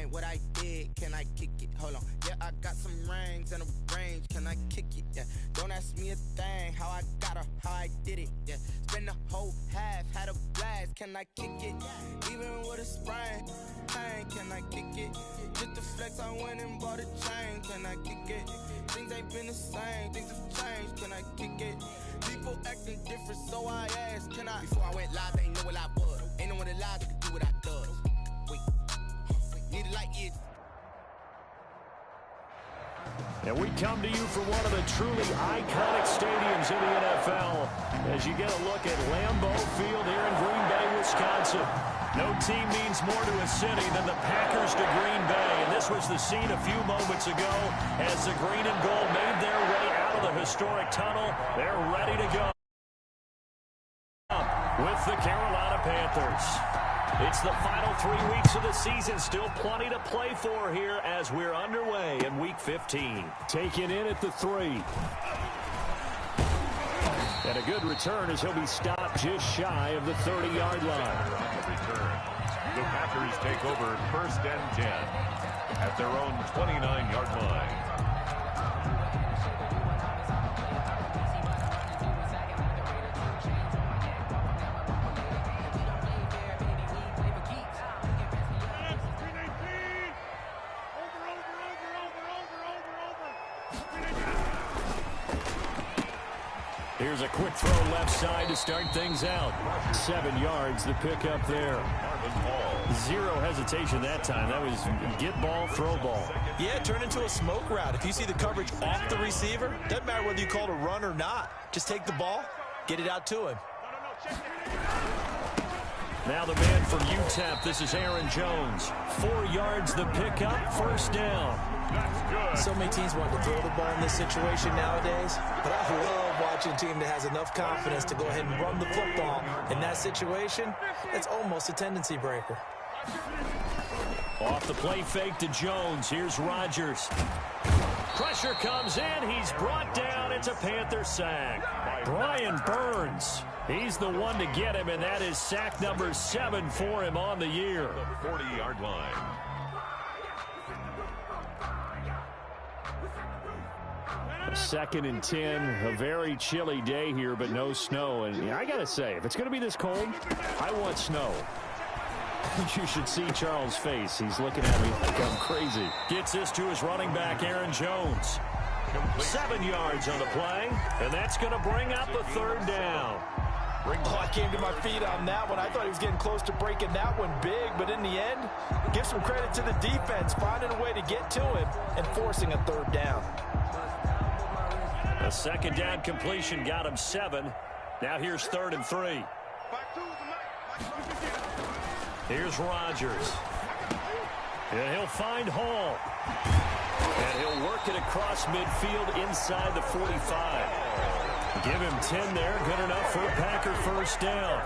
ain't what I did. Can I kick it? Hold on. Yeah, I got some rings and a range. Can I kick it? Yeah. Don't ask me a thing. How I got her, how I did it. Yeah. Spend the whole half, had a blast. Can I kick it? Even with a sprain. Pain, can I kick it? Just the flex, I went and bought a chain. Can I kick it? Things ain't been the same. Things have changed. Can I kick it? People acting different, so I asked, can I? Before I went live, they ain't know what I was. Ain't no one alive that could do what I does. Wait, need a light years. And we come to you from one of the truly iconic stadiums in the NFL as you get a look at Lambeau Field here in Green Bay, Wisconsin. No team means more to a city than the Packers to Green Bay, and this was the scene a few moments ago as the green and gold made their way out of the historic tunnel. They're ready to go with the Carolina Panthers. It's the final 3 weeks of the season. Still plenty to play for here as we're underway in Week 15. Taken in at the 3. And a good return as he'll be stopped just shy of the 30-yard line. The Packers take over 1st and 10 at their own 29-yard line. Here's a quick throw left side to start things out. 7 yards, the pickup there. 0 hesitation that time. That was get ball, throw ball. Yeah, it turned into a smoke route. If you see the coverage off the receiver, doesn't matter whether you call it a run or not. Just take the ball, get it out to him. Now the man from UTEP, this is Aaron Jones. 4 yards the pickup, 1st down. So many teams want to throw the ball in this situation nowadays, but I love watching a team that has enough confidence to go ahead and run the football. In that situation, it's almost a tendency breaker. Off the play fake to Jones. Here's Rodgers. Pressure comes in. He's brought down. It's a Panther sack. Brian Burns. He's the one to get him, and that is sack number 7 for him on the year. The 40-yard line. A 2nd and 10, a very chilly day here, but no snow. And I got to say, if it's going to be this cold, I want snow. You should see Charles' face. He's looking at me like I'm crazy. Gets this to his running back, Aaron Jones. 7 yards on the play, and that's going to bring up a 3rd down. Oh, I came to my feet on that one. I thought he was getting close to breaking that one big, but in the end, give some credit to the defense, finding a way to get to him and forcing a 3rd down. A 2nd down completion got him 7. Now here's 3rd and 3. Here's Rodgers. And he'll find Hall. And he'll work it across midfield inside the 45. Give him 10 there. Good enough for a Packer 1st down.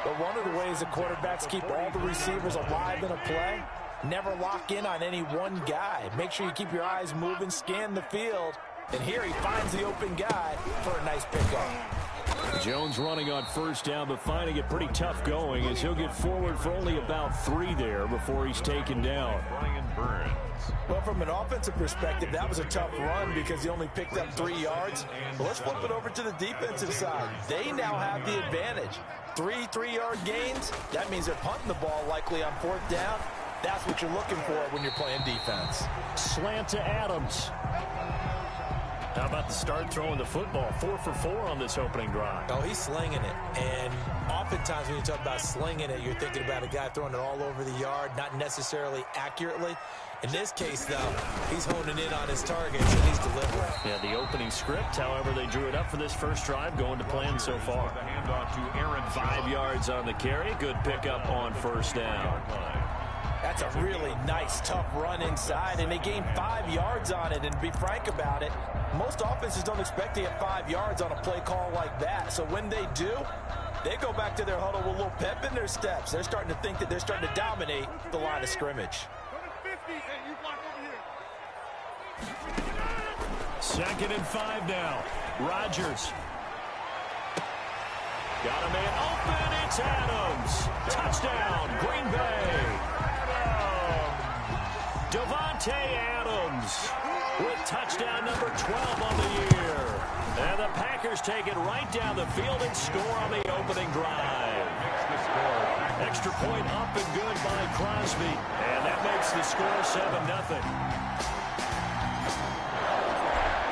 But one of the ways the quarterbacks keep all the receivers alive in a play, never lock in on any one guy. Make sure you keep your eyes moving, scan the field. And here he finds the open guy for a nice pickup. Jones running on 1st down, but finding it pretty tough going as he'll get forward for only about 3 there before he's taken down. Brian Burns. Well, from an offensive perspective, that was a tough run because he only picked up 3 yards. But let's flip it over to the defensive side. They now have the advantage. 3 3-yard gains, that means they're punting the ball likely on 4th down. That's what you're looking for when you're playing defense. Slant to Adams. How about the start throwing the football? 4 for 4 on this opening drive. Oh, he's slinging it. And oftentimes when you talk about slinging it, you're thinking about a guy throwing it all over the yard, not necessarily accurately. In this case, though, he's honing in on his targets, and he's delivering. Yeah, the opening script, however, they drew it up for this first drive, going to plan so far. The handoff to Aaron. 5 yards on the carry. Good pickup on 1st down. That's a really nice, tough run inside, and they gained 5 yards on it. And to be frank about it, most offenses don't expect to get 5 yards on a play call like that. So when they do, they go back to their huddle with a little pep in their steps. They're starting to think that they're starting to dominate the line of scrimmage. 2nd and 5 now. Rodgers. Got a man open. It's Adams. Touchdown, Green Bay. Davante Adams with touchdown number 12 on the year. And the Packers take it right down the field and score on the opening drive. Extra point up and good by Crosby. And that makes the score 7-0.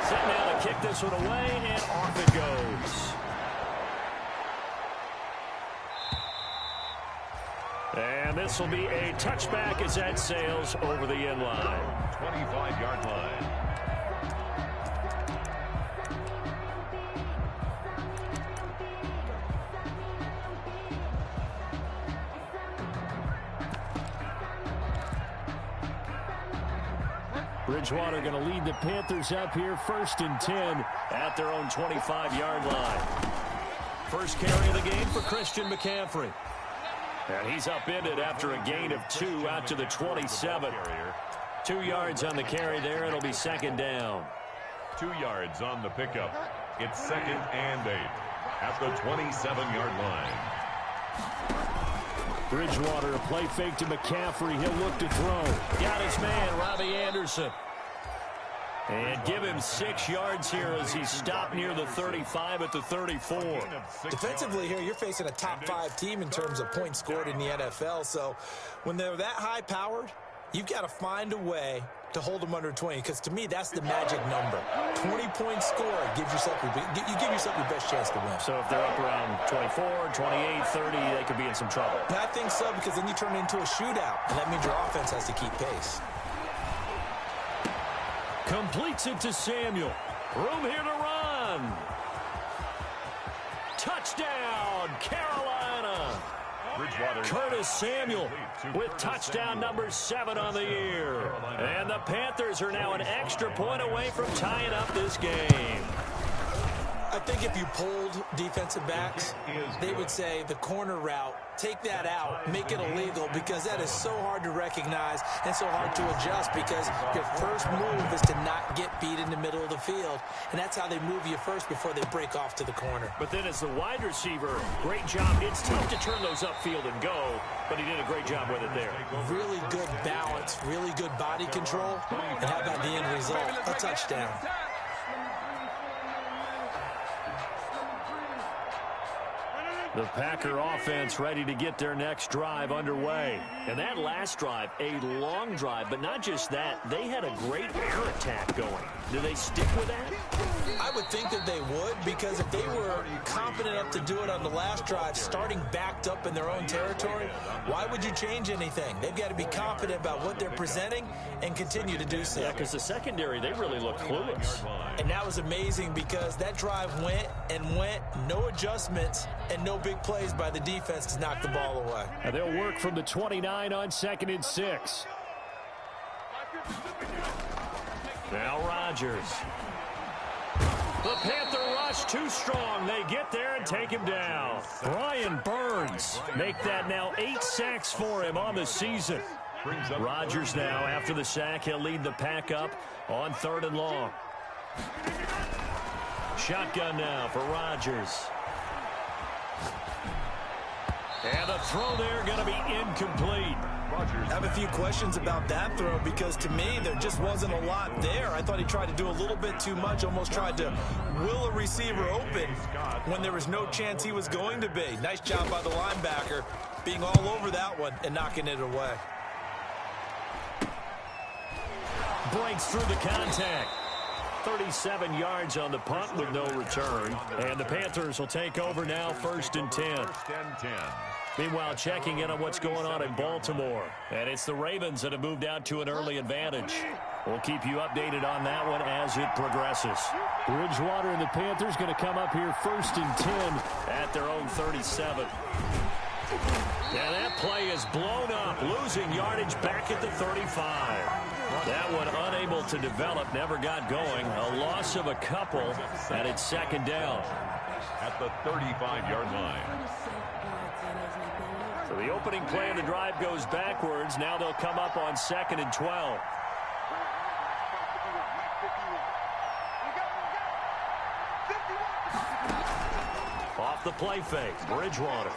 Set now to kick this one away, and off it goes. And this will be a touchback as that sails over the end line. 25-yard line. Bridgewater going to lead the Panthers up here, 1st and 10 at their own 25-yard line. First carry of the game for Christian McCaffrey. And he's upended after a gain of 2 out to the 27. 2 yards on the carry there. It'll be 2nd down. 2 yards on the pickup. It's 2nd and 8 at the 27-yard line. Bridgewater, a play fake to McCaffrey. He'll look to throw. Got his man, Robbie Anderson. And give him 6 yards here as he stopped near the 35 at the 34. Defensively here, you're facing a top 5 team in terms of points scored in the NFL. So when they're that high-powered, you've got to find a way to hold them under 20, because to me, that's the magic number. 20-point score gives yourself you give yourself your best chance to win. So if they're up around 24, 28, 30, they could be in some trouble. And I think so, because then you turn it into a shootout, and that means your offense has to keep pace. Completes it to Samuel. Room here to run. Touchdown, Carolina. Curtis Samuel with touchdown number 7 on the year. And the Panthers are now an extra point away from tying up this game. I think if you polled defensive backs, they would say the corner route, take that out, make it illegal, because that is so hard to recognize and so hard to adjust, because your first move is to not get beat in the middle of the field, and that's how they move you first before they break off to the corner. But then as the wide receiver, great job. It's tough to turn those upfield and go, but he did a great job with it there. Really good balance, really good body control, and how about the end result? A touchdown. The Packer offense ready to get their next drive underway. And that last drive, a long drive, but not just that. They had a great air attack going. Do they stick with that? I would think that they would, because if they were confident enough to do it on the last drive, starting backed up in their own territory, why would you change anything? They've got to be confident about what they're presenting and continue to do so. Yeah, because the secondary, they really looked clueless. And that was amazing, because that drive went and went, no adjustments, and no big plays by the defense to knock the ball away. And they'll work from the 29 on 2nd and 6. Now Rodgers. The Panther rush too strong. They get there and take him down. Brian Burns make that now 8 sacks for him on the season. Rodgers now, after the sack, he'll lead the pack up on 3rd and long. Shotgun now for Rodgers. And the throw there going to be incomplete. I have a few questions about that throw, because to me there just wasn't a lot there. I thought he tried to do a little bit too much, almost tried to will a receiver open when there was no chance he was going to be. Nice job by the linebacker being all over that one and knocking it away. Breaks through the contact. 37 yards on the punt with no return. And the Panthers will take over now, 1st and 10. Meanwhile, checking in on what's going on in Baltimore. And it's the Ravens that have moved out to an early advantage. We'll keep you updated on that one as it progresses. Bridgewater and the Panthers going to come up here 1st and 10 at their own 37. And that play is blown up, losing yardage back at the 35. That one unable to develop, never got going. A loss of a couple, and it's 2nd down. At the 35-yard line. So the opening play of the drive goes backwards. Now they'll come up on 2nd and 12. Off the play fake, Bridgewater.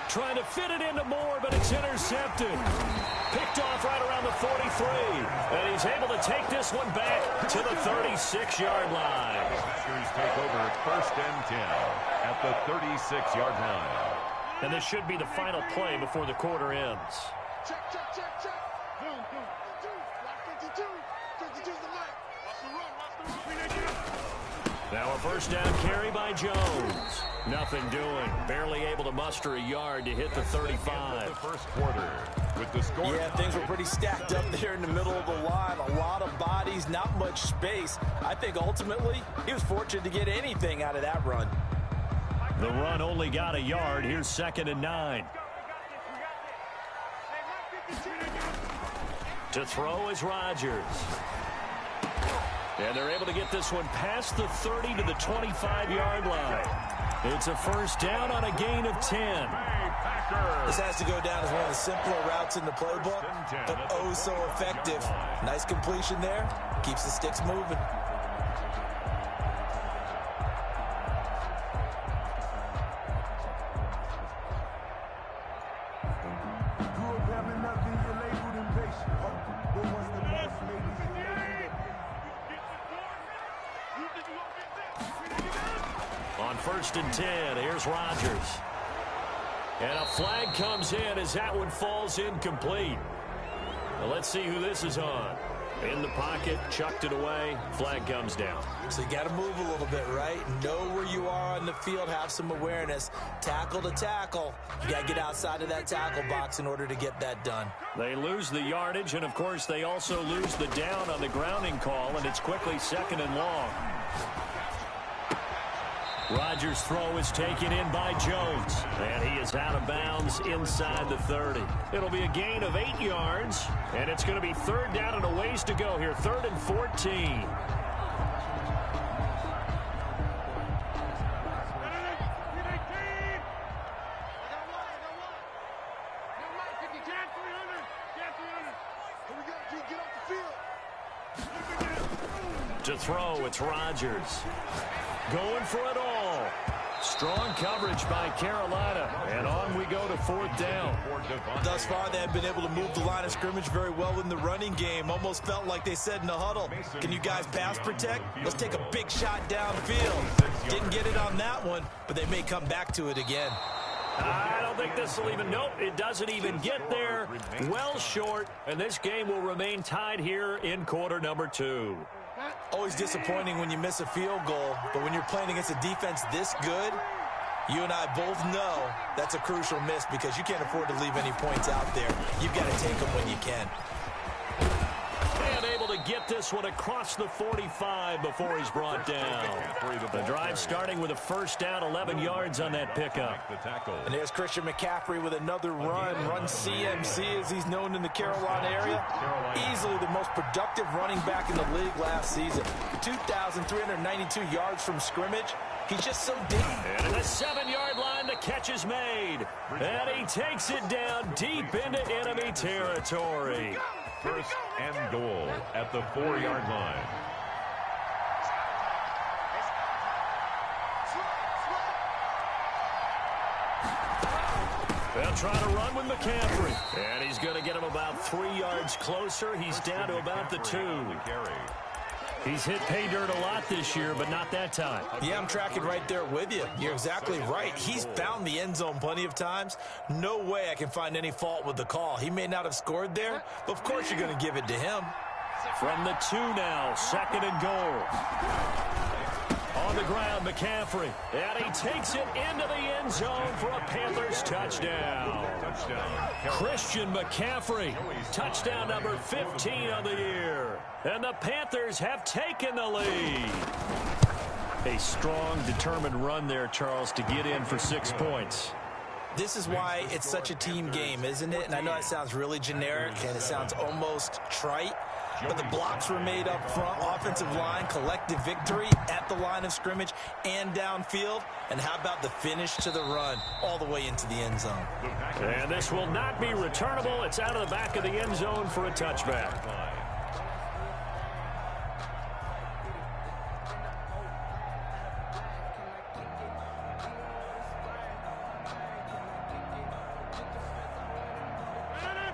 Trying to fit it into Moore, but it's intercepted. Picked off right around the 43. And he's able to take this one back to the 36-yard line. Packers take over 1st and 10 at the 36-yard line. And this should be the final play before the quarter ends. Check. Boom. 52. 52's the line. Watch the run. Now a first down carry by Jones. Nothing doing. Barely able to muster a yard to hit the 35. The first quarter with the score. Yeah, things were pretty stacked up there in the middle of the line. A lot of bodies, not much space. I think ultimately he was fortunate to get anything out of that run. The run only got a yard. Here's 2nd and 9. To throw is Rodgers. And they're able to get this one past the 30 to the 25-yard line. It's a first down on a gain of 10. This has to go down as one of the simpler routes in the playbook, but oh so effective. Nice completion there. Keeps the sticks moving. On 1st and 10, here's Rodgers. And a flag comes in as that one falls incomplete. Well, let's see who this is on. In the pocket, chucked it away, flag comes down. So you got to move a little bit, right? Know where you are on the field, have some awareness. Tackle to tackle. You got to get outside of that tackle box in order to get that done. They lose the yardage, and of course they also lose the down on the grounding call, and it's quickly 2nd and long. Rodgers' throw is taken in by Jones, and he is out of bounds inside the 30. It'll be a gain of 8 yards, and it's going to be 3rd down and a ways to go here, 3rd and 14. To throw, it's Rodgers. Going for it all. Strong coverage by Carolina. And on we go to 4th down. Thus far, they have been able to move the line of scrimmage very well in the running game. Almost felt like they said in the huddle, can you guys pass protect? Let's take a big shot downfield. Didn't get it on that one, but they may come back to it again. I don't think this will even, nope, it doesn't even get there. Well short, and this game will remain tied here in quarter number 2. Always disappointing when you miss a field goal, but when you're playing against a defense this good, you and I both know that's a crucial miss because you can't afford to leave any points out there. You've got to take them when you can. And able to get this one across the 45 before he's brought down. The drive starting with a first down, 11 yards on that pickup. And there's Christian McCaffrey with another run CMC as he's known in the Carolina area. Easily the most productive running back in the league last season. 2,392 yards from scrimmage. He's just so deep. And at the 7-yard line, the catch is made. And he takes it down deep into enemy territory. 1st and goal at the 4-yard line. They'll try to run with McCaffrey. And he's going to get him about 3 yards closer. He's down to about the 2. He's hit pay dirt a lot this year, but not that time. Yeah, I'm tracking right there with you. You're exactly right. He's found the end zone plenty of times. No way I can find any fault with the call. He may not have scored there, but of course you're going to give it to him. From the 2 now, 2nd and goal. On the ground, McCaffrey. And he takes it into the end zone for a Panthers touchdown. Christian McCaffrey, touchdown number 15 of the year. And the Panthers have taken the lead. A strong, determined run there, Charles, to get in for 6 points. This is why it's such a team game, isn't it? And I know it sounds really generic and it sounds almost trite, but the blocks were made up front, offensive line, collective victory at the line of scrimmage and downfield. And how about the finish to the run all the way into the end zone? And this will not be returnable. It's out of the back of the end zone for a touchback.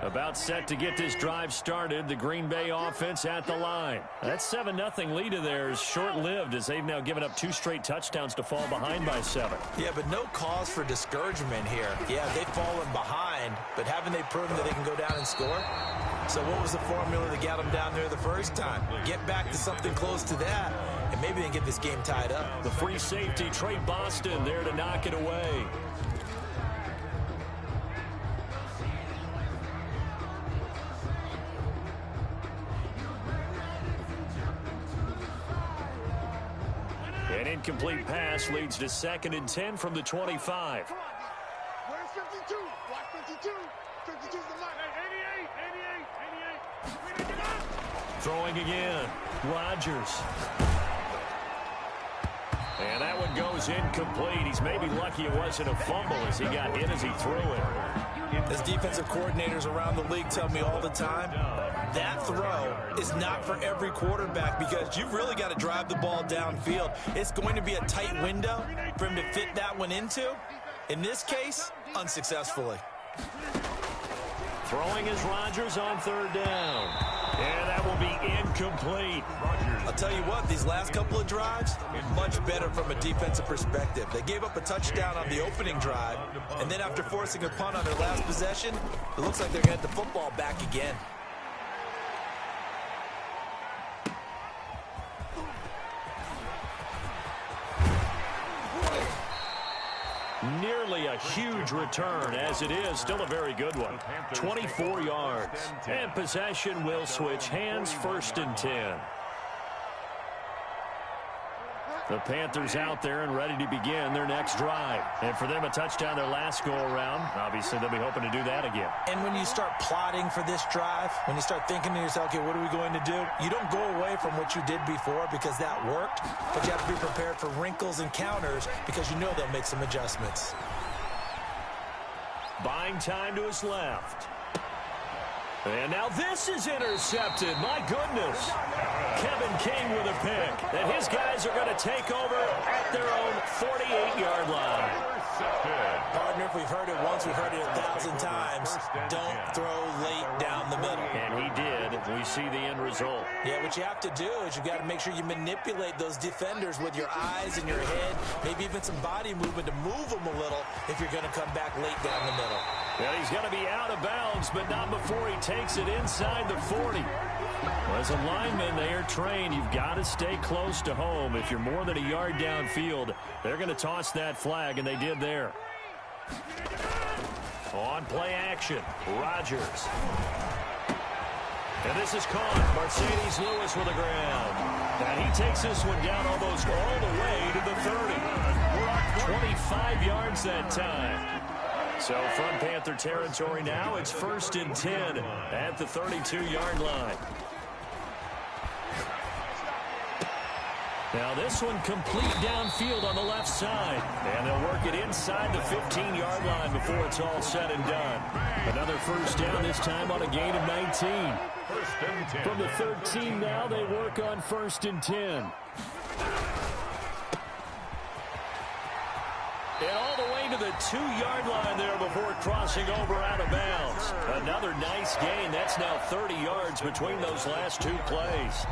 About set to get this drive started. The Green Bay offense at the line. That 7-0 lead of theirs short-lived as they've now given up 2 straight touchdowns to fall behind by 7. Yeah, but no cause for discouragement here. Yeah, they've fallen behind, but haven't they proven that they can go down and score? So what was the formula that got them down there the first time? Get back to something close to that, and maybe they can get this game tied up. The free safety, Trey Boston, there to knock it away. An incomplete pass leads to 2nd and 10 from the 25. Where's 52? Watch 52. 52's the line. Hey, 88, 88, 88. Throwing again. Rodgers. And that one goes incomplete. He's maybe lucky it wasn't a fumble as he got hit as he threw it. As defensive coordinators around the league tell me all the time, that throw is not for every quarterback because you've really got to drive the ball downfield. It's going to be a tight window for him to fit that one into. In this case, unsuccessfully. Throwing is Rodgers on 3rd down. And that will be incomplete. I'll tell you what, these last couple of drives, much better from a defensive perspective. They gave up a touchdown on the opening drive, and then after forcing a punt on their last possession, it looks like they're going to get the football back again. Nearly a huge return, as it is still a very good one. 24 yards. And possession will switch hands, 1st and 10. The Panthers out there and ready to begin their next drive. And for them, a touchdown their last go-around. Obviously, they'll be hoping to do that again. And when you start plotting for this drive, when you start thinking to yourself, okay, what are we going to do? You don't go away from what you did before because that worked, but you have to be prepared for wrinkles and counters because you know they'll make some adjustments. Buying time to his left. And now this is intercepted. My goodness. Kevin King with a pick. And his guys are going to take over at their own 48-yard line. Partner, if we've heard it once, we've heard it 1,000 times. Don't throw late down the middle. And he did. We see the end result. Yeah, what you have to do is you've got to make sure you manipulate those defenders with your eyes and your head, maybe even some body movement to move them a little if you're going to come back late down the middle. Well, he's going to be out of bounds, but not before he takes it inside the 40. Well, as a lineman, they are trained. You've got to stay close to home. If you're more than a yard downfield, they're going to toss that flag, and they did there. On play action, Rodgers. And this is caught. Mercedes Lewis with a grab. And he takes this one down almost all the way to the 30. 25 yards that time. So from Panther territory now, it's 1st and 10 at the 32-yard line. Now this one complete downfield on the left side. And they'll work it inside the 15-yard line before it's all said and done. Another 1st down, this time on a gain of 19. From the 13 now, they work on 1st and 10. And all the way to the 2-yard line there before crossing over out of bounds. Another nice gain. That's now 30 yards between those last 2 plays.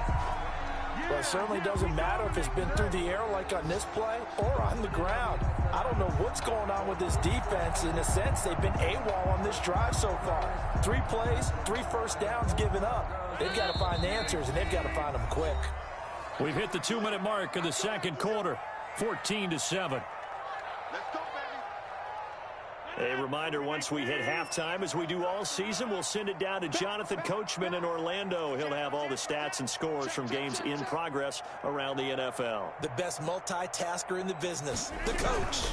Well, it certainly doesn't matter if it's been through the air like on this play or on the ground. I don't know what's going on with this defense. In a sense, they've been AWOL on this drive so far. 3 plays, 3 first downs given up. They've got to find answers, and they've got to find them quick. We've hit the 2-minute mark of the 2nd quarter, 14-7. A reminder, once we hit halftime, as we do all season, we'll send it down to Jonathan Coachman in Orlando. He'll have all the stats and scores from games in progress around the NFL. The best multitasker in the business, the coach.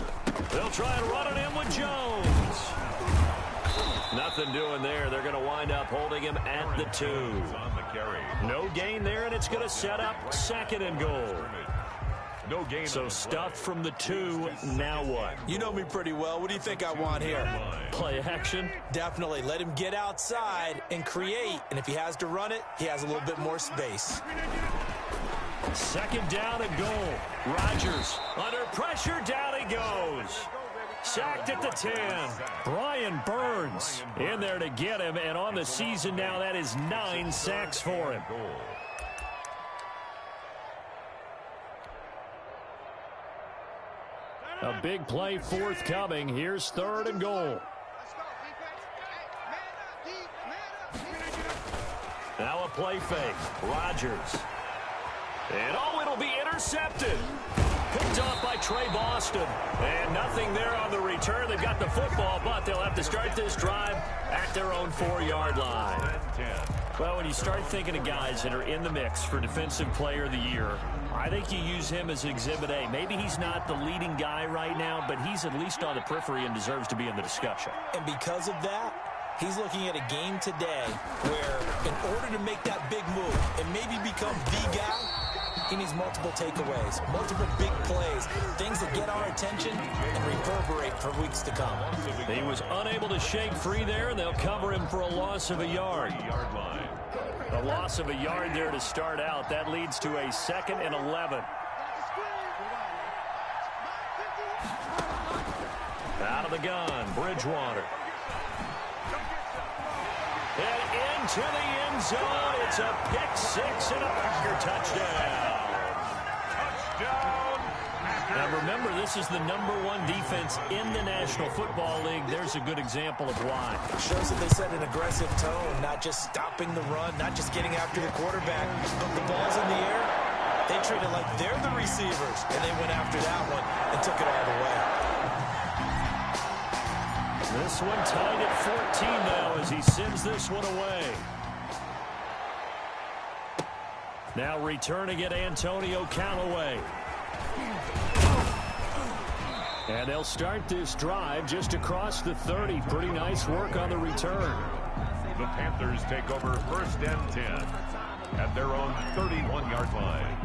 They'll try and run it in with Jones. Nothing doing there. They're going to wind up holding him at the 2. No gain there, and it's going to set up 2nd and goal. No gain. So stuffed from the 2, now what? You know me pretty well. What do you think I want here? Play action? Definitely. Let him get outside and create. And if he has to run it, he has a little bit more space. 2nd down and goal. Rodgers under pressure, down he goes. Sacked at the 10. Brian Burns in there to get him, and on the season now, that is 9 sacks for him. A big play forthcoming. Here's 3rd and goal. Now a play fake. Rodgers. And it'll be intercepted. Picked off by Trey Boston. And nothing there on the return. They've got the football, but they'll have to start this drive at their own 4-yard line. Well, when you start thinking of guys that are in the mix for Defensive Player of the Year, I think you use him as Exhibit A. Maybe he's not the leading guy right now, but he's at least on the periphery and deserves to be in the discussion. And because of that, he's looking at a game today where in order to make that big move and maybe become the guy, he needs multiple takeaways, multiple big plays, things that get our attention and reverberate for weeks to come. He was unable to shake free there, and they'll cover him for a loss of a yard. A loss of a yard there to start out. That leads to a 2nd and 11. Out of the gun, Bridgewater. And into the end zone. It's a pick 6 and a Packer touchdown. Now remember, this is the #1 defense in the National Football League. There's a good example of why. Shows that they set an aggressive tone, not just stopping the run, not just getting after the quarterback, but the ball's in the air. They treat it like they're the receivers, and they went after that one and took it all the way. This one tied at 14 now as he sends this one away. Now returning it, Antonio Callaway. And they'll start this drive just across the 30. Pretty nice work on the return. The Panthers take over 1st and 10 at their own 31-yard line.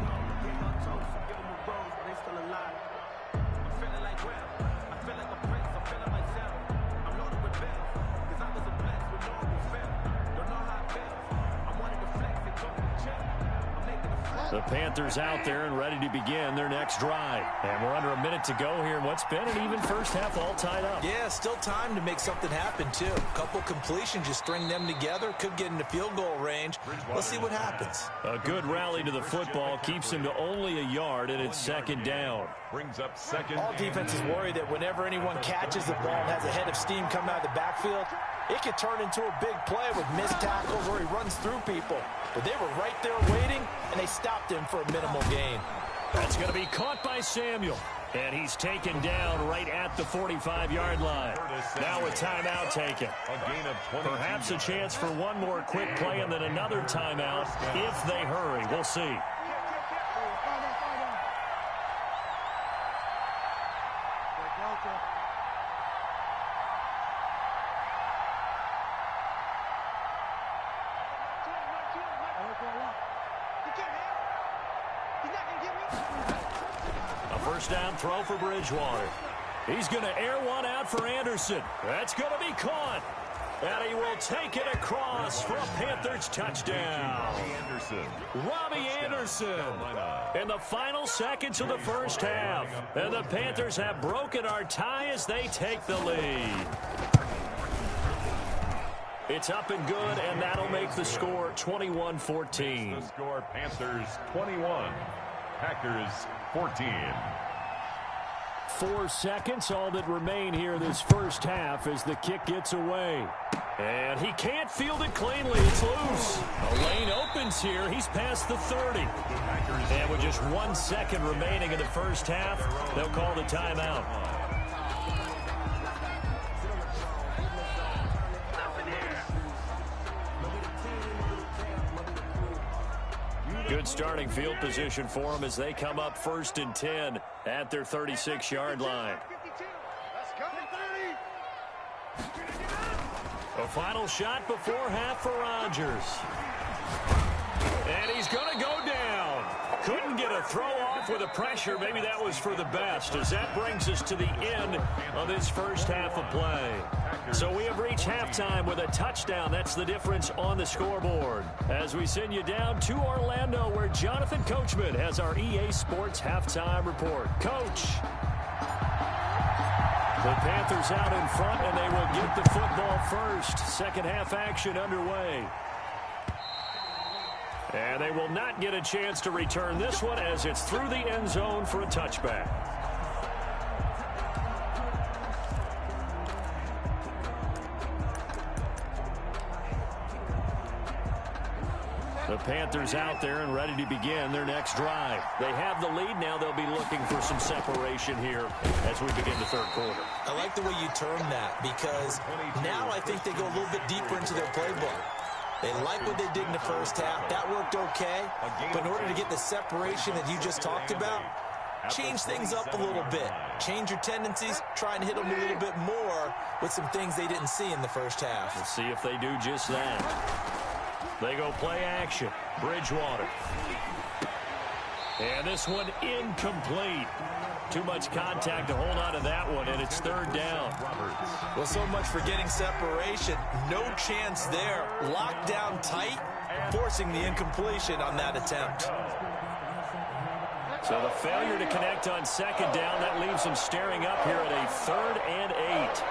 The Panthers out there and ready to begin their next drive. And we're under a minute to go here in what's been an even first half all tied up. Yeah, still time to make something happen, too. A couple completions, you string them together, could get into field goal range. Let's see what happens. A good rally to the football keeps him to only a yard, and it's 2nd down. Brings up 2nd. All defenses worry that whenever anyone catches the ball and has a head of steam come out of the backfield, it could turn into a big play with missed tackles or he runs through people. But they were right there waiting, and they stopped him for a minimal gain. That's going to be caught by Samuel. And he's taken down right at the 45-yard line. Now a timeout taken. A gain of 20. Perhaps a chance for one more quick play and then another timeout if they hurry. We'll see. A first down throw for Bridgewater. He's going to air one out for Anderson. That's going to be caught. And he will take it across for a Panthers touchdown. Robbie Anderson in the final seconds of the first half. And the Panthers have broken our tie as they take the lead. It's up and good, and that'll make the score 21-14. The score, Panthers 21, Packers 14. 4 seconds, all that remain here this first half as the kick gets away. And he can't field it cleanly. It's loose. A lane opens here. He's past the 30. And with just 1 second remaining in the first half, they'll call the timeout. Good starting field position for them as they come up 1st and 10 at their 36-yard line. A final shot before half for Rodgers. And he's going to go down. Couldn't get a throw off with the pressure. Maybe that was for the best, as that brings us to the end of this first half of play. So we have reached halftime with a touchdown. That's the difference on the scoreboard. As we send you down to Orlando, where Jonathan Coachman has our EA Sports halftime report. Coach. The Panthers out in front, and they will get the football first. Second half action underway. And they will not get a chance to return this one as it's through the end zone for a touchback. The Panthers out there and ready to begin their next drive. They have the lead. Now they'll be looking for some separation here as we begin the third quarter. I like the way you term that because now I think they go a little bit deeper into their playbook. They like what they did in the first half. That worked okay. But in order to get the separation that you just talked about, change things up a little bit. Change your tendencies. Try and hit them a little bit more with some things they didn't see in the first half. Let's see if they do just that. They go play action. Bridgewater. And this one incomplete. Too much contact to hold on to that one, and it's third down. Well, so much for getting separation. No chance there. Locked down tight, forcing the incompletion on that attempt. So the failure to connect on second down, that leaves them staring up here at a 3rd and 8.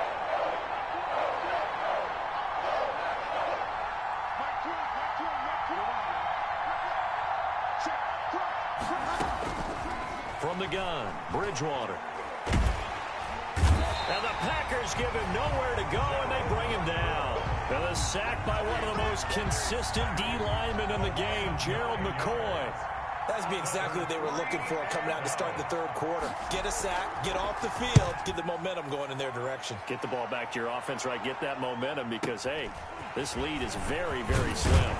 From the gun, Bridgewater. And the Packers give him nowhere to go, and they bring him down. And a sack by one of the most consistent D linemen in the game, Gerald McCoy. That'd be exactly what they were looking for coming out to start the third quarter. Get a sack, get off the field, get the momentum going in their direction. Get the ball back to your offense, right? Get that momentum because, hey, this lead is very, very slim.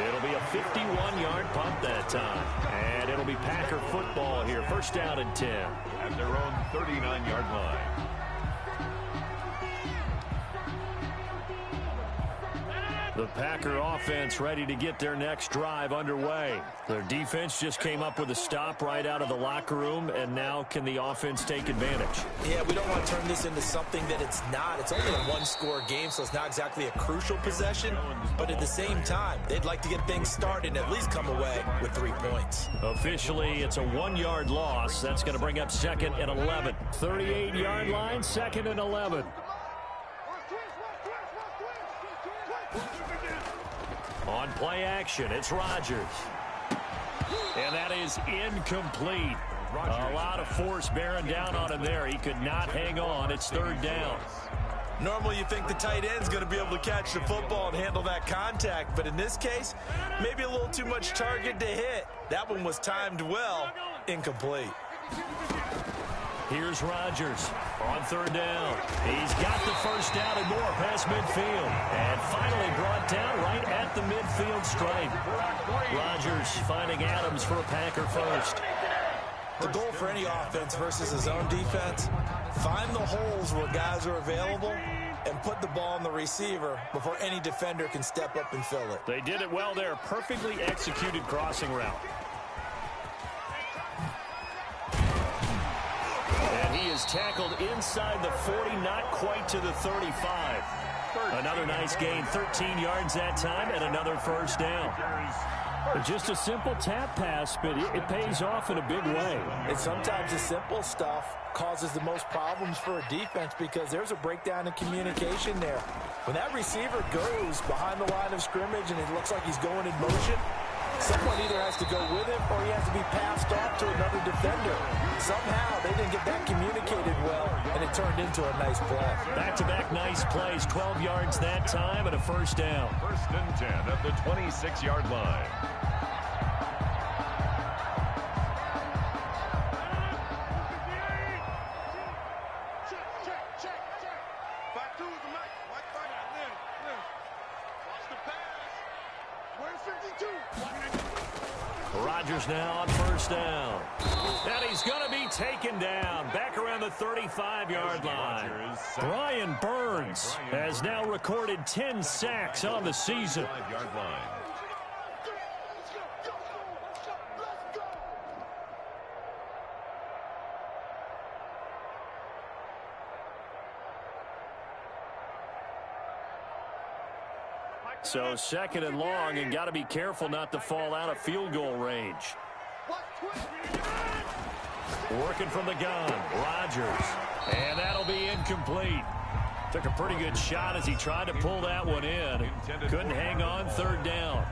It'll be a 51-yard punt that time. And it'll be Packer football here. First down and 10. At their own 39-yard line. The Packer offense ready to get their next drive underway. Their defense just came up with a stop right out of the locker room, and now can the offense take advantage? Yeah, we don't want to turn this into something that it's not. It's only a one-score game, so it's not exactly a crucial possession. But at the same time, they'd like to get things started and at least come away with 3 points. Officially, it's a 1-yard loss. That's going to bring up 2nd and 11. 38-yard line, 2nd and 11. On play action, it's Rodgers. And that is incomplete. A lot of force bearing down on him there. He could not hang on. It's third down. Normally you think the tight end's going to be able to catch the football and handle that contact, but in this case, maybe a little too much target to hit. That one was timed well, incomplete. Here's Rodgers on third down. He's got the first down and more past midfield. And finally brought down right at the midfield stripe. Rodgers finding Adams for a Packer first. The goal for any offense versus his own defense, find the holes where guys are available and put the ball on the receiver before any defender can step up and fill it. They did it well there. Perfectly executed crossing route. And he is tackled inside the 40, not quite to the 35. Another nice gain, 13 yards that time, and another first down. Just a simple tap pass, but it pays off in a big way. And sometimes the simple stuff causes the most problems for a defense because there's a breakdown in communication there. When that receiver goes behind the line of scrimmage and it looks like he's going in motion, someone either has to go with him or he has to be passed off to another defender. Somehow they didn't get that communicated well, and it turned into a nice play. Back-to-back nice plays, 12 yards that time and a first down. First and 10 at the 26-yard line. Rodgers now on first down. And he's going to be taken down back around the 35-yard line. Brian Burns has now recorded 10 sacks on the season. So second and long, and got to be careful not to fall out of field goal range. Working from the gun, Rodgers. And that'll be incomplete. Took a pretty good shot as he tried to pull that one in. Couldn't hang on third down.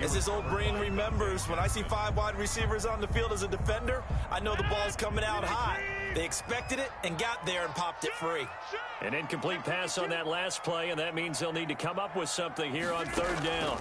As this old brain remembers, when I see 5 wide receivers on the field as a defender, I know the ball's coming out high. They expected it and got there and popped it free. An incomplete pass on that last play, and that means they'll need to come up with something here on third down.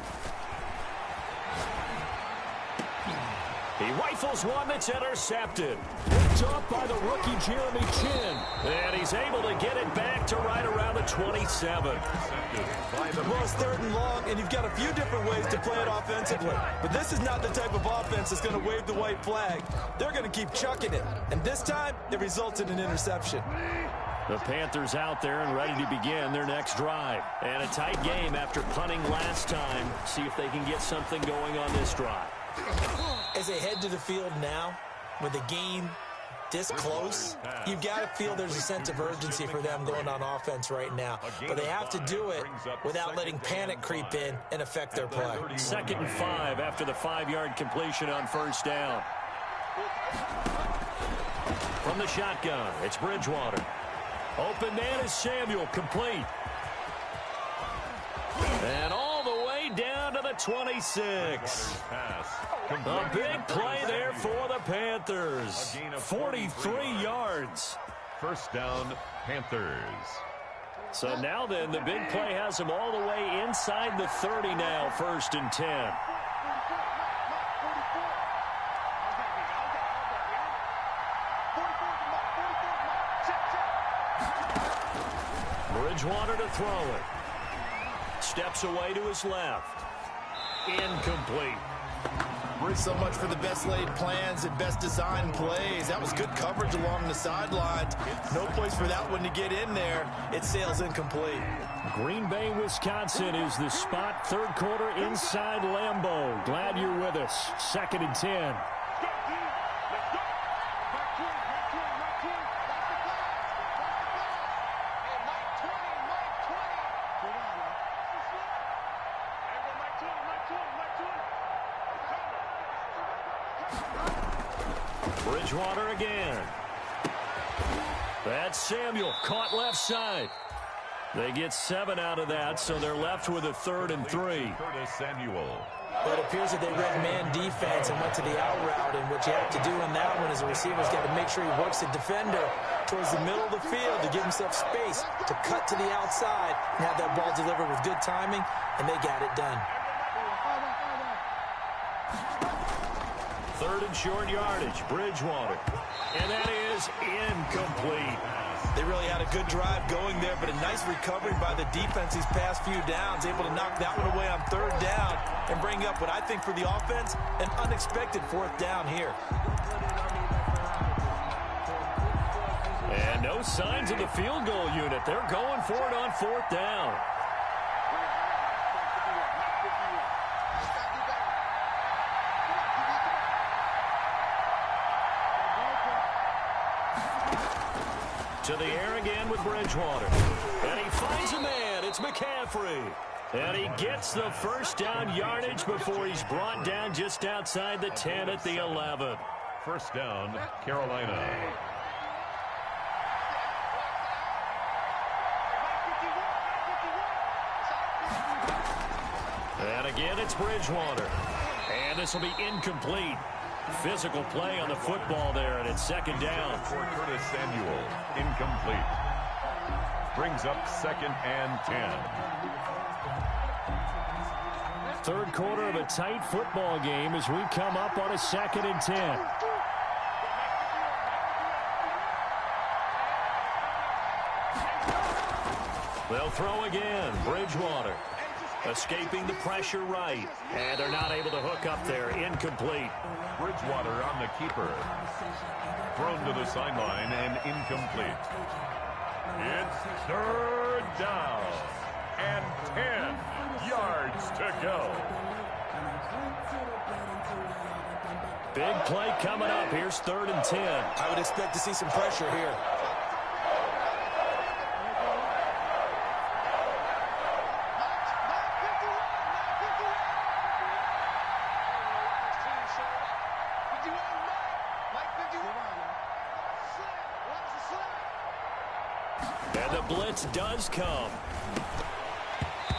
He rifles one that's intercepted. Picked up by the rookie Jeremy Chin. And he's able to get it back to right around the 27. Well, it's third and long, and you've got a few different ways to play it offensively. But this is not the type of offense that's going to wave the white flag. They're going to keep chucking it. And this time, it results in an interception. The Panthers out there and ready to begin their next drive. And a tight game after punting last time. See if they can get something going on this drive. As they head to the field now, with the game this close, you've got to feel there's a sense of urgency for them going on offense right now. But they have to do it without letting panic creep in and affect their play. 2nd and 5 after the 5-yard completion on first down. From the shotgun, it's Bridgewater. Open man is Samuel, complete. And all the way down to the 26. A big play there for the Panthers. 43 yards. First down, Panthers. So now then, the big play has them all the way inside the 30 now, 1st and 10. Bridgewater to throw it. Steps away to his left. Incomplete. So much for the best laid plans and best designed plays. That was good coverage along the sidelines. No place for that one to get in there. It sails incomplete. Green Bay, Wisconsin is the spot. 3rd quarter inside Lambeau. Glad you're with us. 2nd and 10. Bridgewater again. That's Samuel, caught left side. They get 7 out of that, so they're left with a 3rd and 3. Curtis Samuel. Well, it appears that they read man defense and went to the out route, and what you have to do in that one is the receiver's got to make sure he works the defender towards the middle of the field to give himself space to cut to the outside and have that ball delivered with good timing, and they got it done. 3rd and short yardage, Bridgewater. And that is incomplete. They really had a good drive going there, but a nice recovery by the defense these past few downs, able to knock that one away on 3rd down and bring up what I think for the offense, an unexpected 4th down here. And no signs of the field goal unit. They're going for it on 4th down. To the air again with Bridgewater. And he finds a man. It's McCaffrey. And he gets the first down yardage before he's brought down just outside the 10 at the 11. First down, Carolina. And again, it's Bridgewater. And this will be incomplete. Physical play on the football there, and it's 2nd down. For Curtis Samuel, incomplete. Brings up 2nd and 10. 3rd quarter of a tight football game as we come up on a 2nd and 10. They'll throw again. Bridgewater escaping the pressure right. And they're not able to hook up there. Incomplete. Bridgewater on the keeper. Thrown to the sideline and incomplete. It's 3rd down and 10 yards to go. Big play coming up. Here's 3rd and 10. I would expect to see some pressure here. And the blitz does come.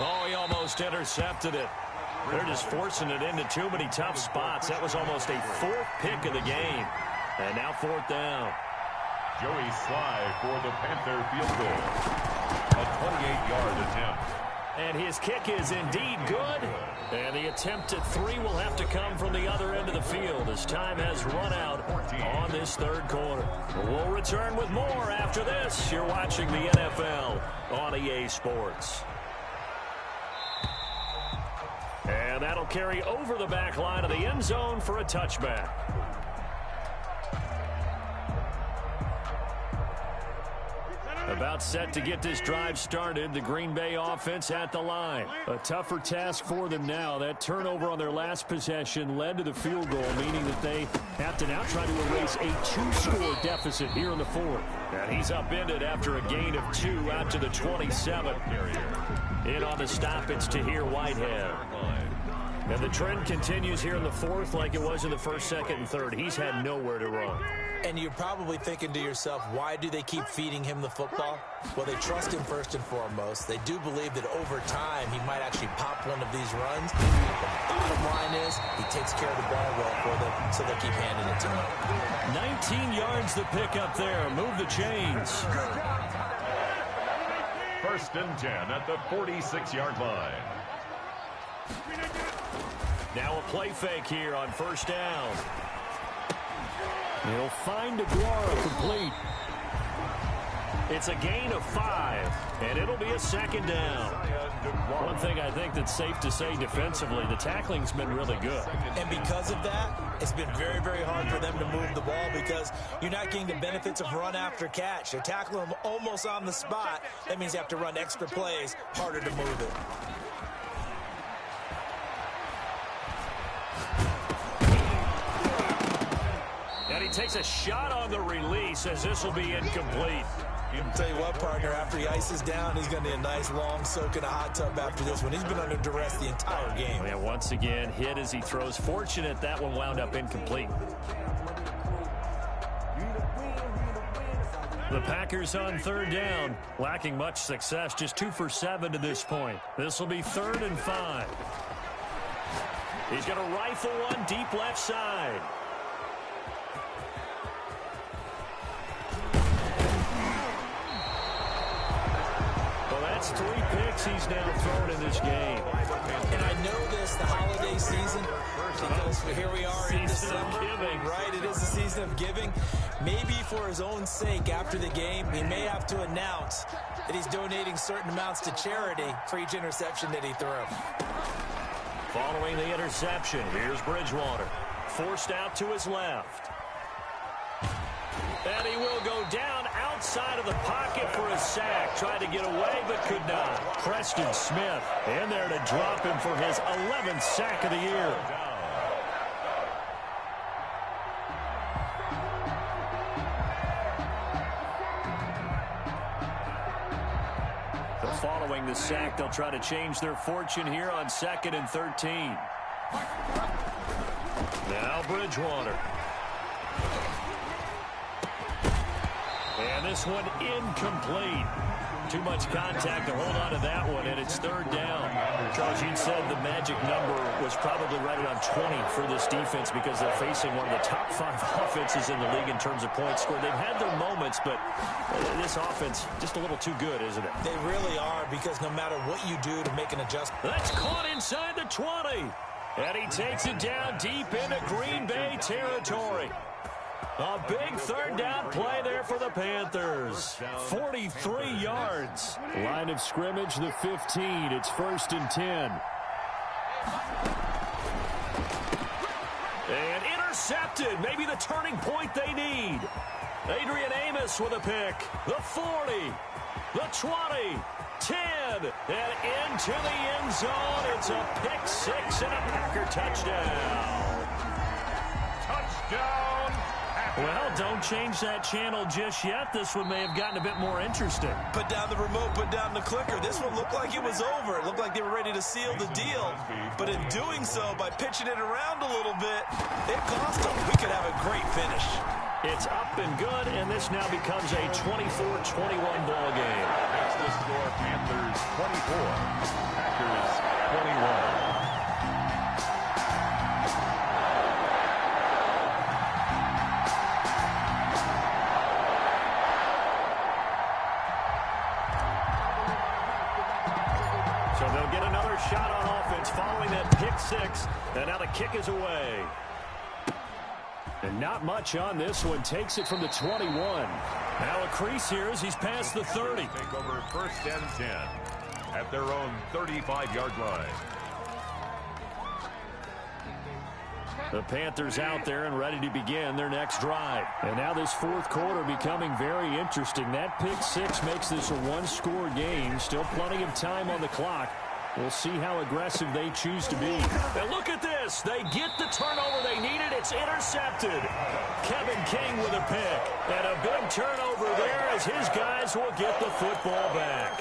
Oh, he almost intercepted it. They're just forcing it into too many tough spots. That was almost a fourth pick of the game. And now fourth down. Joey Sly for the Panther field goal. A 28-yard attempt. And his kick is indeed good. And the attempt at 3 will have to come from the other end of the field as time has run out on this third quarter. We'll return with more after this. You're watching the NFL on EA Sports. And that'll carry over the back line of the end zone for a touchback. About set to get this drive started. The Green Bay offense at the line. A tougher task for them now. That turnover on their last possession led to the field goal, meaning that they have to now try to erase a 2-score deficit here in the fourth. And he's upended after a gain of 2 out to the 27. In on the stop, it's Tahir Whitehead. And the trend continues here in the fourth like it was in the first, second, and third. He's had nowhere to run. And you're probably thinking to yourself, why do they keep feeding him the football? Well, they trust him first and foremost. They do believe that over time he might actually pop one of these runs. The bottom line is he takes care of the ball well for them, so they'll keep handing it to him. 19 yards the pick up there. Move the chains. First and 10 at the 46-yard line. Now a play fake here on first down. He'll find Aguara complete. It's a gain of 5, and it'll be a second down. One thing I think that's safe to say defensively, the tackling's been really good. And because of that, it's been very, very hard for them to move the ball because you're not getting the benefits of run after catch. They're tackling them almost on the spot. That means you have to run extra plays, harder to move it. And he takes a shot on the release as this will be incomplete. I'll tell you what, partner, after he ices down, he's going to need a nice long soak in a hot tub after this one. He's been under duress the entire game. And once again, hit as he throws. Fortunate that one wound up incomplete. The Packers on third down, lacking much success, just 2 for 7 to this point. This will be 3rd and 5. He's going to rifle one deep left side. That's 3 picks he's now thrown in this game. And I know this, the holiday season, because here we are in December. Right, it is the season of giving. Maybe for his own sake, after the game, he may have to announce that he's donating certain amounts to charity for each interception that he threw. Following the interception, here's Bridgewater. Forced out to his left. And he will go down outside of the pocket for a sack. Tried to get away, but could not. Preston Smith in there to drop him for his 11th sack of the year. So following the sack, they'll try to change their fortune here on 2nd and 13. Now Bridgewater. And this one incomplete. Too much contact to hold on to that one, and it's 3rd down. Charles, you said the magic number was probably right around 20 for this defense because they're facing one of the top 5 offenses in the league in terms of points scored. They've had their moments, but this offense just a little too good, isn't it? They really are, because no matter what you do to make an adjustment. That's caught inside the 20. And he takes it down deep into Green Bay territory. A big 3rd down play there for the Panthers. 43 yards. Line of scrimmage, the 15. It's 1st and 10. And intercepted. Maybe the turning point they need. Adrian Amos with a pick. The 40. The 20. 10. And into the end zone. It's a pick 6 and a Packer touchdown. Touchdown. Well, don't change that channel just yet. This one may have gotten a bit more interesting. Put down the remote, put down the clicker. This one looked like it was over. It looked like they were ready to seal the deal. But in doing so, by pitching it around a little bit, it cost them. We could have a great finish. It's up and good, and this now becomes a 24-21 ball game. Packers 21. So they'll get another shot on offense following that pick six. And now the kick is away. And not much on this one. Takes it from the 21. Now a crease here as he's past the 30. Take over 1st and 10 at their own 35-yard line. The Panthers out there and ready to begin their next drive. And now this fourth quarter becoming very interesting. That pick six makes this a one-score game. Still plenty of time on the clock. We'll see how aggressive they choose to be. And look at this. They get the turnover they needed. It's intercepted. Kevin King with a pick. And a big turnover there as his guys will get the football back.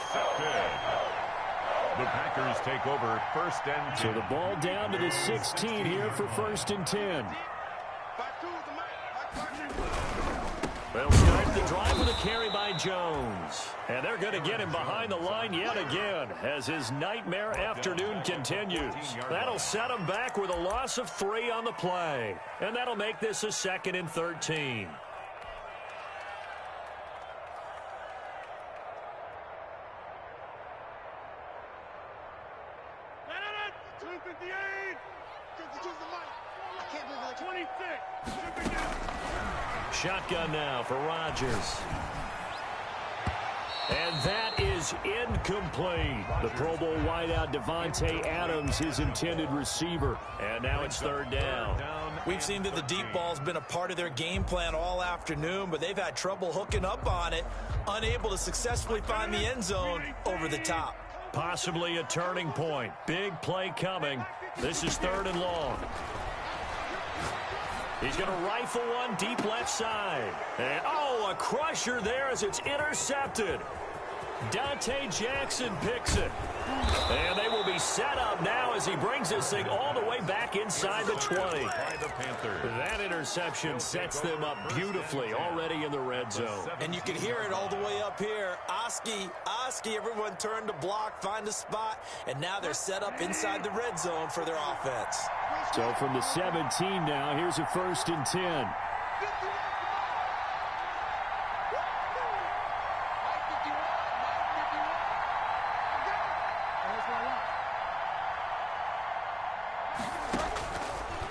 The Packers take over 1st and 10. So the ball down to the 16 here for 1st and 10. They'll start the drive with a carry by Jones. And they're going to get him behind the line yet again as his nightmare afternoon continues. That'll set him back with a loss of 3 on the play. And that'll make this a 2nd and 13. Shotgun now for Rodgers. And that is incomplete. The Pro Bowl wideout Devontae Adams, his intended receiver. And now it's 3rd down. We've seen that the deep ball's been a part of their game plan all afternoon, but they've had trouble hooking up on it, unable to successfully find the end zone over the top. Possibly a turning point. Big play coming. This is 3rd and long. He's going to rifle one deep left side. And, a crusher there as it's intercepted. Dante Jackson picks it. And they will be set up now as he brings this thing all the way back inside the 20. That interception sets them up beautifully already in the red zone. And you can hear it all the way up here. Oski, everyone turned to block, find a spot, and now they're set up inside the red zone for their offense. So from the 17 now, here's a 1st and 10.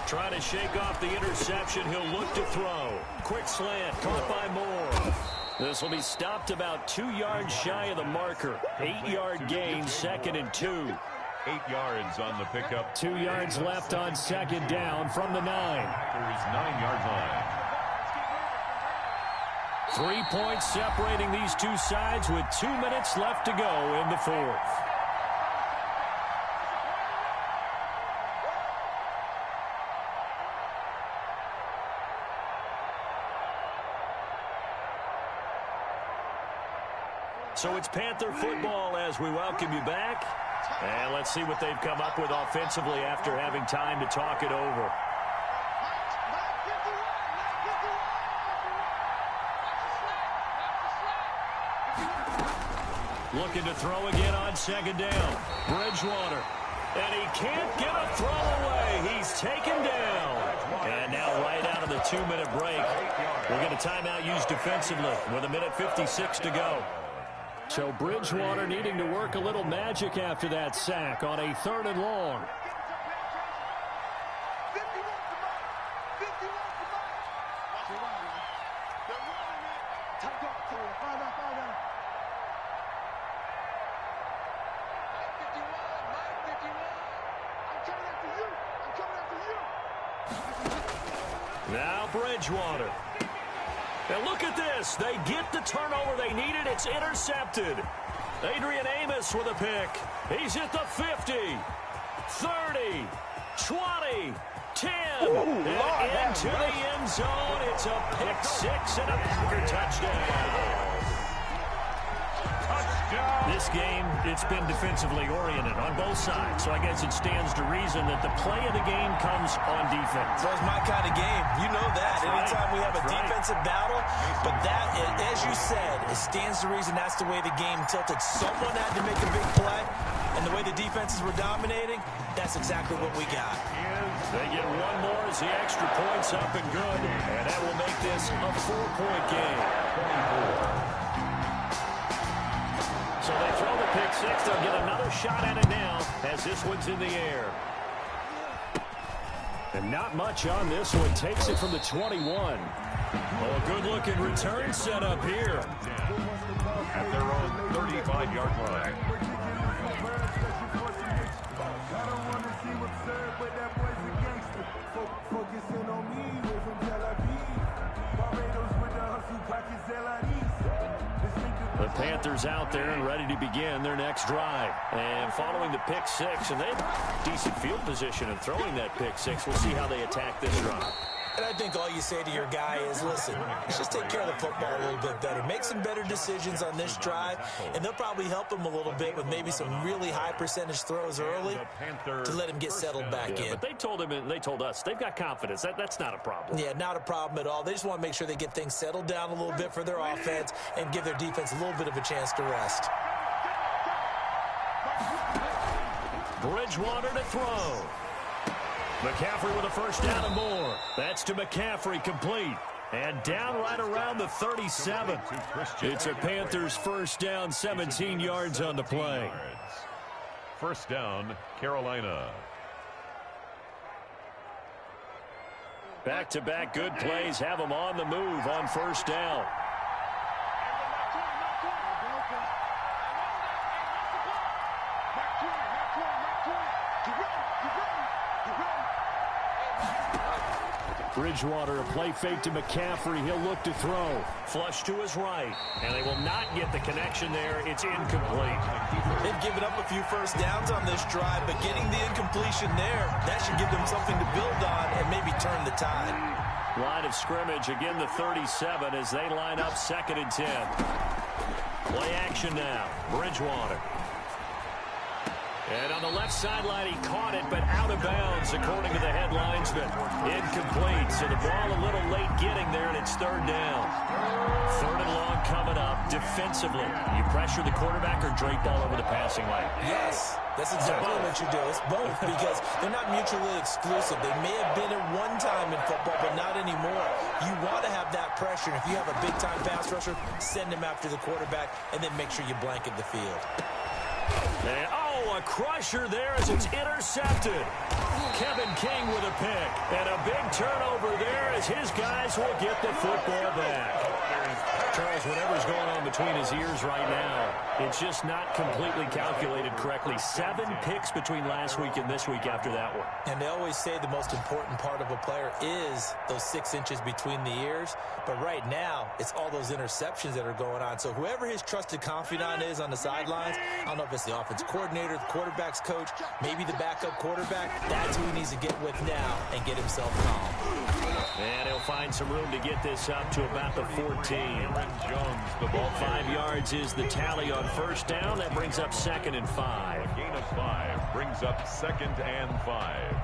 Trying to shake off the interception. He'll look to throw. Quick slant, caught by Moore. This will be stopped about 2 yards shy of the marker. 8-yard gain, 2nd and 2. 8 yards on the pickup. 2 yards left on 2nd down from the 9. Packers 9-yard line. 3 points separating these two sides with 2 minutes left to go in the 4th. So it's Panther football as we welcome you back. And let's see what they've come up with offensively after having time to talk it over. Looking to throw again on 2nd down. Bridgewater. And he can't get a throw away. He's taken down. And now right out of the 2-minute break, we'll get a timeout used defensively with 1:56 to go. So Bridgewater needing to work a little magic after that sack on a 3rd and long. Now Bridgewater. And look at this. They get the turnover they needed. It's intercepted. Adrian Amos with a pick. He's at the 50, 30, 20, 10. And into the end zone. It's a pick six and a Packer touchdown. This game, it's been defensively oriented on both sides, so I guess it stands to reason that the play of the game comes on defense. So it's my kind of game. You know that. Anytime we have a defensive battle, but that, as you said, it stands to reason that's the way the game tilted. Someone had to make a big play, and the way the defenses were dominating, that's exactly what we got. They get one more as the extra point's up and good, and that will make this a 4-point game. 24. So they throw the pick six. They'll get another shot at it now as this one's in the air. And not much on this one. Takes it from the 21. Oh, a good-looking return set up here. At their own 35-yard line. The Panthers out there and ready to begin their next drive. And following the pick six, and they have decent field position and throwing that pick six. We'll see how they attack this drive. And I think all you say to your guy is, listen, let's just take care of the football a little bit better. Make some better decisions on this drive, and they'll probably help him a little bit with maybe some really high percentage throws early to let him get settled back in. But they told him and they told us they've got confidence. That's not a problem. Yeah, not a problem at all. They just want to make sure they get things settled down a little bit for their offense and give their defense a little bit of a chance to rest. Bridgewater to throw. McCaffrey with a first down and more. That's to McCaffrey, complete. And down right around the 37. It's a Panthers first down, 17 yards on the play. First down, Carolina. Back-to-back good plays have them on the move on first down. Bridgewater, a play fake to McCaffrey. He'll look to throw. Flush to his right. And they will not get the connection there. It's incomplete. They've given up a few first downs on this drive, but getting the incompletion there, that should give them something to build on and maybe turn the tide. Line of scrimmage, again the 37 as they line up 2nd and 10. Play action now. Bridgewater. And on the left sideline, he caught it, but out of bounds, according to the head linesman. Incomplete, so the ball a little late getting there, and it's 3rd down. 3rd and long coming up. Defensively, you pressure the quarterback or drape all over the passing lane? Yes, that's exactly what you do. It's both, because they're not mutually exclusive. They may have been at one time in football, but not anymore. You want to have that pressure, and if you have a big-time pass rusher, send him after the quarterback, and then make sure you blanket the field. And, a crusher there as it's intercepted. Kevin King with a pick. And a big turnover there as his guys will get the football back. Charles, whatever's going on between his ears right now, it's just not completely calculated correctly. 7 picks between last week and this week after that one. And they always say the most important part of a player is those 6 inches between the ears. But right now, it's all those interceptions that are going on. So whoever his trusted confidant is on the sidelines, I don't know if it's the offense coordinator, the quarterback's coach, maybe the backup quarterback, that's who he needs to get with now and get himself calm. And he'll find some room to get this up to about the 14. Jones, the ball 5 yards is the tally on first down. That brings up 2nd and 5. A gain of 5 brings up 2nd and 5.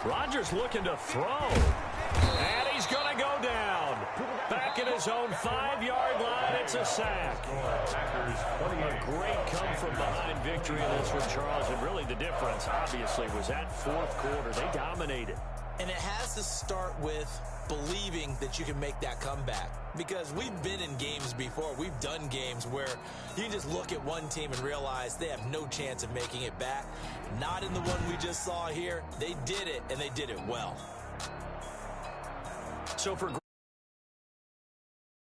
Rodgers looking to throw. And he's going to go down. Back at his own 5-yard line, it's a sack. A great come-from-behind victory in this one, Charles. And really the difference, obviously, was that 4th quarter. They dominated. And it has to start with believing that you can make that comeback. Because we've been in games before. We've done games where you can just look at one team and realize they have no chance of making it back. Not in the one we just saw here. They did it, and they did it well. So for